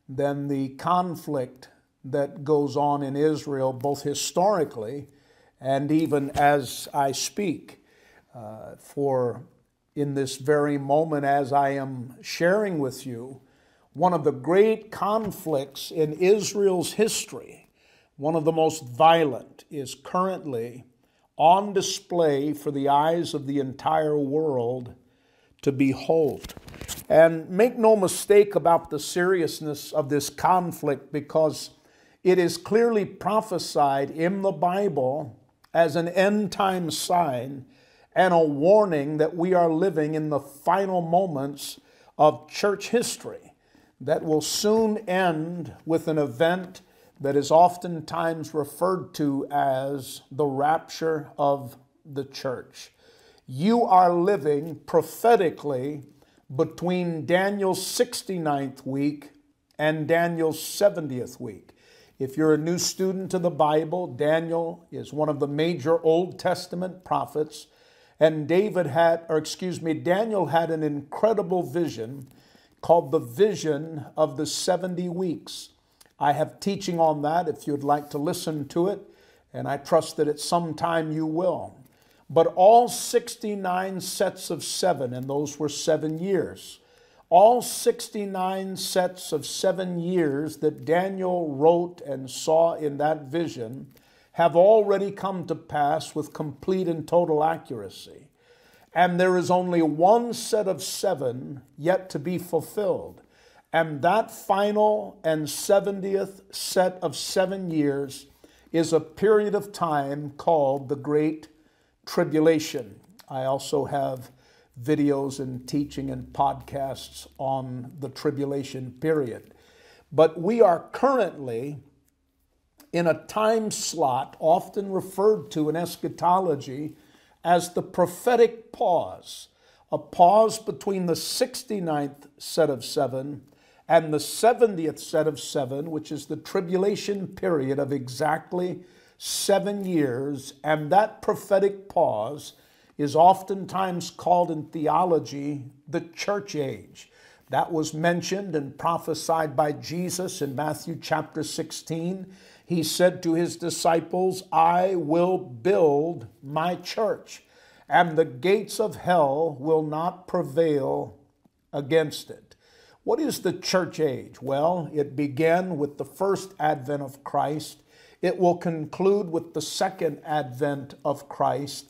than the conflict that goes on in Israel, both historically and even as I speak. For in this very moment, as I am sharing with you, one of the great conflicts in Israel's history, one of the most violent, is currently on display for the eyes of the entire world to behold. And make no mistake about the seriousness of this conflict, because it is clearly prophesied in the Bible as an end-time sign and a warning that we are living in the final moments of church history that will soon end with an event that is oftentimes referred to as the rapture of the church. You are living prophetically between Daniel's 69th week and Daniel's 70th week. If you're a new student to the Bible, Daniel is one of the major Old Testament prophets, and Daniel had an incredible vision called the vision of the 70 weeks. I have teaching on that if you'd like to listen to it, and I trust that at some time you will. But all 69 sets of 7, and those were 7 years, all 69 sets of 7 years that Daniel wrote and saw in that vision have already come to pass with complete and total accuracy. And there is only one set of 7 yet to be fulfilled. And that final and 70th set of 7 years is a period of time called the Great Tribulation. I also have videos and teaching and podcasts on the tribulation period. But we are currently in a time slot often referred to in eschatology as the prophetic pause, a pause between the 69th set of 7 and the 70th set of 7, which is the tribulation period of exactly 7 years. And that prophetic pause is oftentimes called in theology the church age. That was mentioned and prophesied by Jesus in Matthew chapter 16. He said to his disciples, "I will build my church, and the gates of hell will not prevail against it." What is the church age? Well, it began with the first advent of Christ. It will conclude with the second advent of Christ.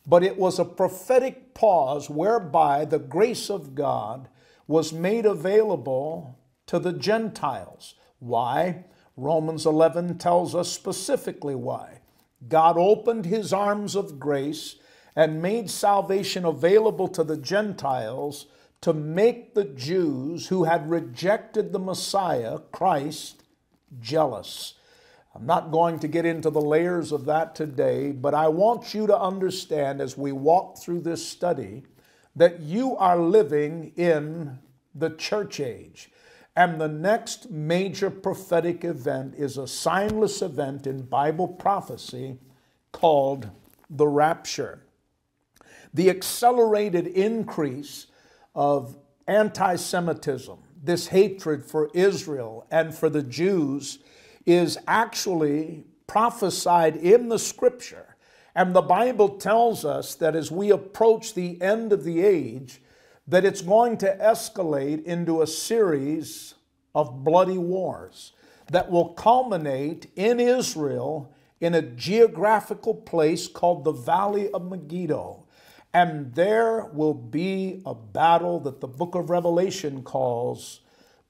But it was a prophetic pause whereby the grace of God was made available to the Gentiles. Why? Romans 11 tells us specifically why. God opened his arms of grace and made salvation available to the Gentiles to make the Jews who had rejected the Messiah, Christ, jealous. I'm not going to get into the layers of that today, but I want you to understand as we walk through this study that you are living in the church age. And the next major prophetic event is a signless event in Bible prophecy called the rapture. The accelerated increase of anti-Semitism, this hatred for Israel and for the Jews, is actually prophesied in the Scripture. And the Bible tells us that as we approach the end of the age, that it's going to escalate into a series of bloody wars that will culminate in Israel in a geographical place called the Valley of Megiddo. And there will be a battle that the book of Revelation calls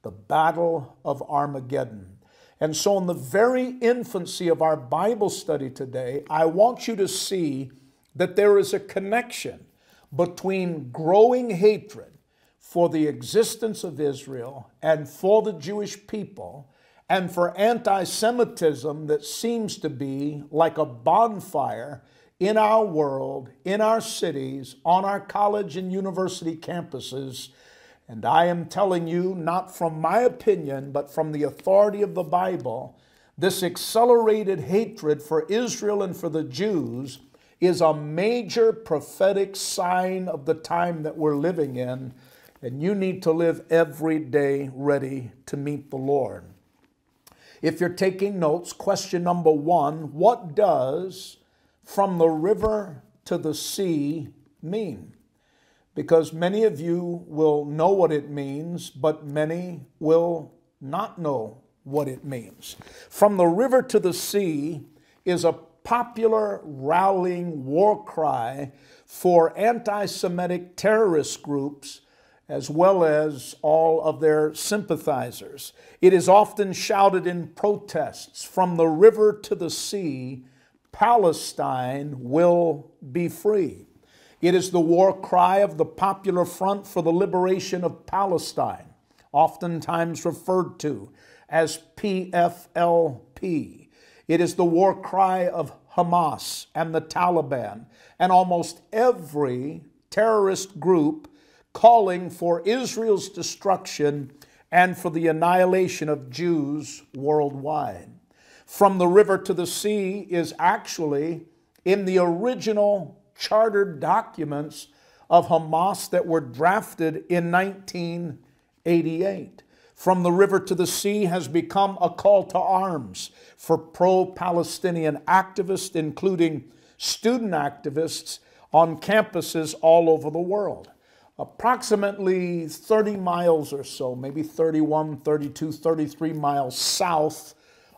the Battle of Armageddon. And so in the very infancy of our Bible study today, I want you to see that there is a connection between growing hatred for the existence of Israel and for the Jewish people, and for anti-Semitism that seems to be like a bonfire in our world, in our cities, on our college and university campuses. And I am telling you, not from my opinion, but from the authority of the Bible, this accelerated hatred for Israel and for the Jews is a major prophetic sign of the time that we're living in. And you need to live every day ready to meet the Lord. If you're taking notes, question number 1, what does from the river to the sea mean? Because many of you will know what it means, but many will not know what it means. From the river to the sea is a popular rallying war cry for anti-Semitic terrorist groups as well as all of their sympathizers. It is often shouted in protests, from the river to the sea, Palestine will be free. It is the war cry of the Popular Front for the Liberation of Palestine, oftentimes referred to as PFLP. It is the war cry of Hamas and the Taliban and almost every terrorist group calling for Israel's destruction and for the annihilation of Jews worldwide. From the river to the sea is actually in the original chartered documents of Hamas that were drafted in 1988. From the river to the sea has become a call to arms for pro-Palestinian activists, including student activists on campuses all over the world. Approximately 30 miles or so, maybe 31, 32, 33 miles south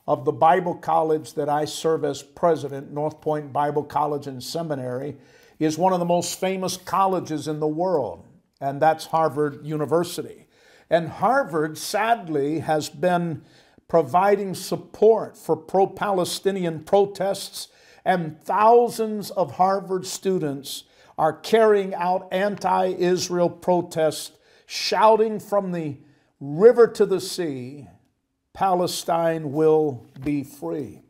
of the Bible college that I serve as president, North Point Bible College and Seminary, is one of the most famous colleges in the world, and that's Harvard University. And Harvard, sadly, has been providing support for pro-Palestinian protests, and thousands of Harvard students are carrying out anti-Israel protests, shouting from the river to the sea, Palestine will be free.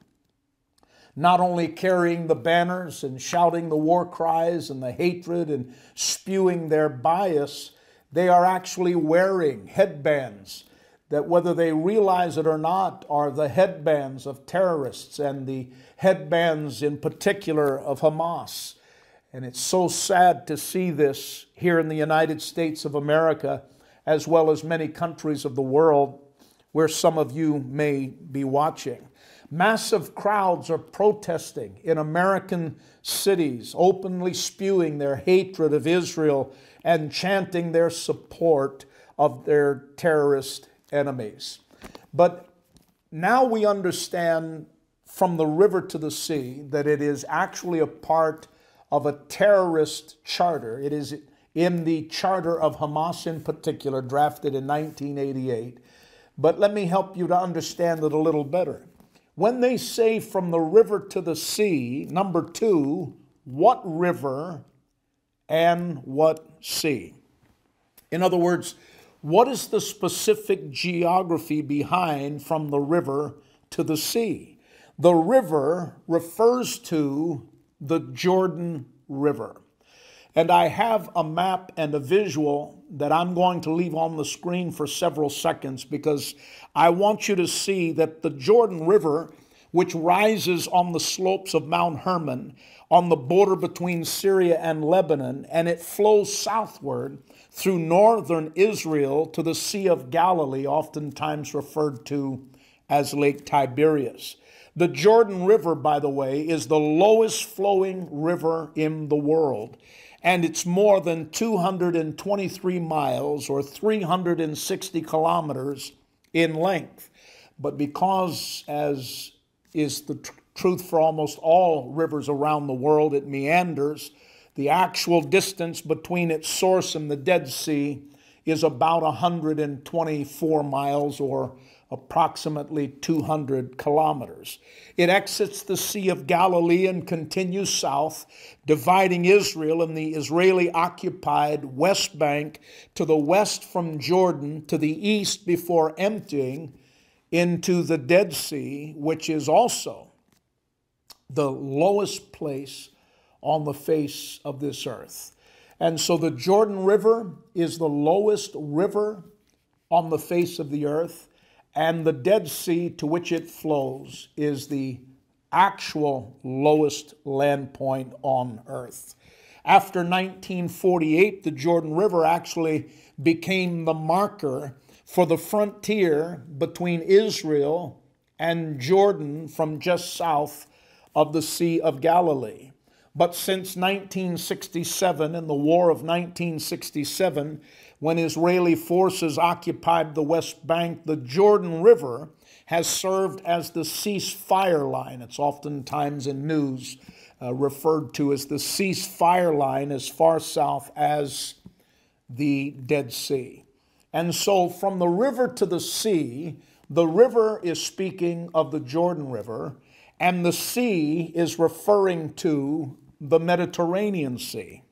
Not only carrying the banners and shouting the war cries and the hatred and spewing their bias, they are actually wearing headbands that, whether they realize it or not, are the headbands of terrorists and the headbands in particular of Hamas. And it's so sad to see this here in the United States of America, as well as many countries of the world where some of you may be watching. Massive crowds are protesting in American cities, openly spewing their hatred of Israel and chanting their support of their terrorist enemies. But now we understand from the river to the sea that it is actually a part of a terrorist charter. It is in the charter of Hamas in particular, drafted in 1988. But let me help you to understand it a little better. When they say from the river to the sea, number 2, what river and what sea? In other words, what is the specific geography behind from the river to the sea? The river refers to the Jordan River. And I have a map and a visual that I'm going to leave on the screen for several seconds because I want you to see that the Jordan River, which rises on the slopes of Mount Hermon on the border between Syria and Lebanon, and it flows southward through northern Israel to the Sea of Galilee, oftentimes referred to as Lake Tiberias. The Jordan River, by the way, is the lowest flowing river in the world, and it's more than 223 miles or 360 kilometers in length. But because, as is the truth for almost all rivers around the world, it meanders, the actual distance between its source and the Dead Sea is about 124 miles or approximately 200 kilometers. It exits the Sea of Galilee and continues south, dividing Israel in the Israeli-occupied West Bank to the west from Jordan to the east before emptying into the Dead Sea, which is also the lowest place on the face of this earth. And so the Jordan River is the lowest river on the face of the earth, and the Dead Sea to which it flows is the actual lowest land point on earth. After 1948, the Jordan River actually became the marker for the frontier between Israel and Jordan from just south of the Sea of Galilee. But since 1967, in the War of 1967, when Israeli forces occupied the West Bank, the Jordan River has served as the ceasefire line. It's oftentimes in news referred to as the ceasefire line as far south as the Dead Sea. And so from the river to the sea, the river is speaking of the Jordan River, and the sea is referring to the Mediterranean Sea.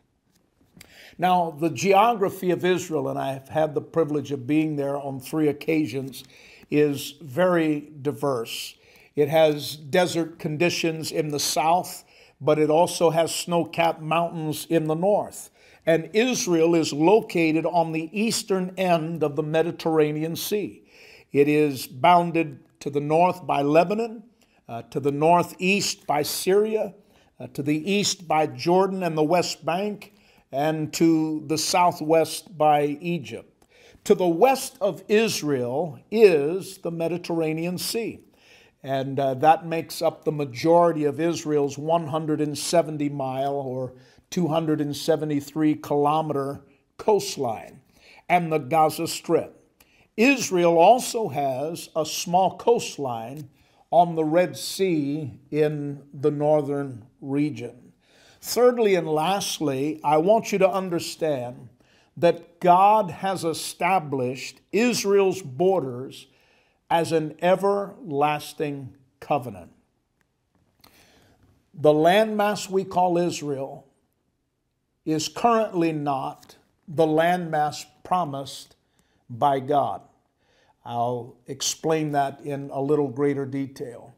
Now, the geography of Israel, and I've had the privilege of being there on 3 occasions, is very diverse. It has desert conditions in the south, but it also has snow-capped mountains in the north. And Israel is located on the eastern end of the Mediterranean Sea. It is bounded to the north by Lebanon, to the northeast by Syria, to the east by Jordan and the West Bank, and to the southwest by Egypt. To the west of Israel is the Mediterranean Sea, and that makes up the majority of Israel's 170-mile or 273-kilometer coastline and the Gaza Strip. Israel also has a small coastline on the Red Sea in the northern region. Thirdly and lastly, I want you to understand that God has established Israel's borders as an everlasting covenant. The landmass we call Israel is currently not the landmass promised by God. I'll explain that in a little greater detail.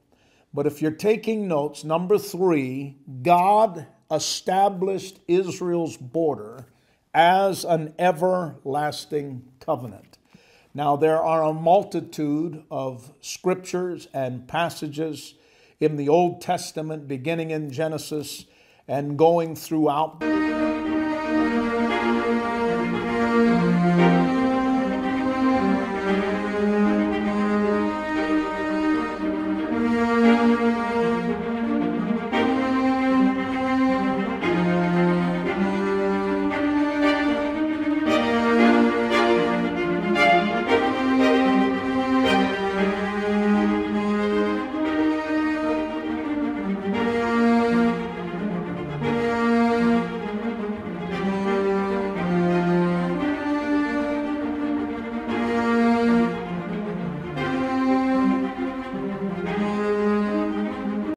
But if you're taking notes, number 3, God established Israel's border as an everlasting covenant. Now, there are a multitude of scriptures and passages in the Old Testament, beginning in Genesis and going throughout